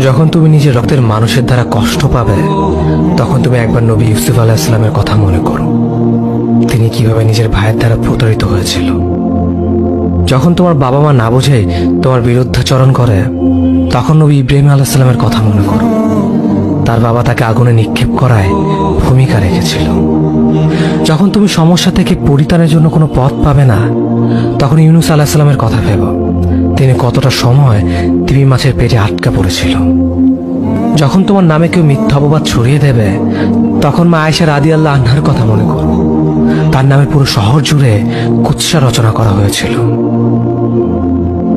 যখন তুমি নিজের রক্তের মানুষের দ্বারা কষ্ট পাবে, তখন তুমি একবার নবী ইউসুফ আলাইহিস সালামের কথা মনে করো। তিনি কিভাবে নিজের ভাইয়ের দ্বারা প্রতারিত হয়েছিল। যখন তোমার বাবা মা না বুঝে তোমার বিরুদ্ধাচরণ করে, তখন নবী ইব্রাহিম আলাইহিস সালামের কথা মনে করো। তার বাবা তাকে আগুনে নিক্ষেপ করায় ভূমিকা রেখেছিল। যখন তুমি সমস্যা থেকে পরিত্রাণের জন্য কোনো পথ পাবে না, তখন ইউনুস আলাইহিস সালামের কথা ভেবো। তিনি কতটা সময় তিমি মাছের পেটে আটকা পড়েছিল। যখন তোমার নামে কেউ মিথ্যা অপবাদ ছড়িয়ে দেবে, তখন মা আয়েশা রাদিয়াল্লাহু আনহার কথা মনে করো। তার নামে পুরো শহর জুড়ে কুৎসা রচনা করা হয়েছিল।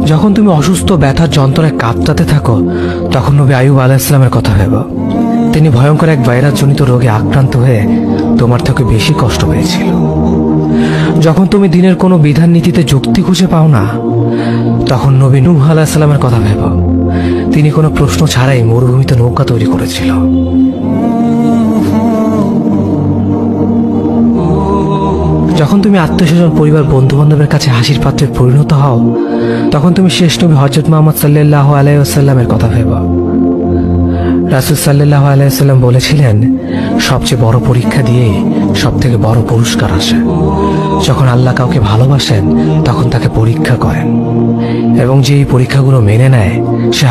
যখন তুমি অসুস্থ ব্যথার যন্ত্রণায় কাঁপতে থাকো, তখন নবী আইয়ুব আলাইহিস সালামের কথা ভেবো। তিনি ভয়ঙ্কর এক ভাইরাসজনিত রোগে আক্রান্ত হয়ে তোমার থেকে বেশি কষ্ট পেয়েছিল। যখন তুমি দিনের কোনো বিধান নীতিতে যুক্তি খুঁজে পাও না, তখন নবী নূহ আলাইহিস সালামের কথা ভেবো। তিনি কোনো প্রশ্ন ছাড়াই মরুভূমিতে নৌকা তৈরি করেছিল। যখন তুমি আত্মীয়স্বজন, পরিবার, বন্ধু বান্ধবের কাছে হাসির পাত্রে পরিণত হও, তখন তুমি শেষ নবী হযরত মুহাম্মদ সাল্লাল্লাহু আলাইহি ওয়াসাল্লামের কথা ভেবো। রাসূল সাল্লাল্লাহু আলাইহি ওয়াসাল্লাম বলেছিলেন, সবচেয়ে বড় পরীক্ষা দিয়েই সবথেকে বড় পুরস্কার আসে। যখন আল্লাহ কাউকে ভালোবাসেন, তখন তাকে পরীক্ষা করেন, এবং যে এই পরীক্ষাগুলো মেনে নেয়, সে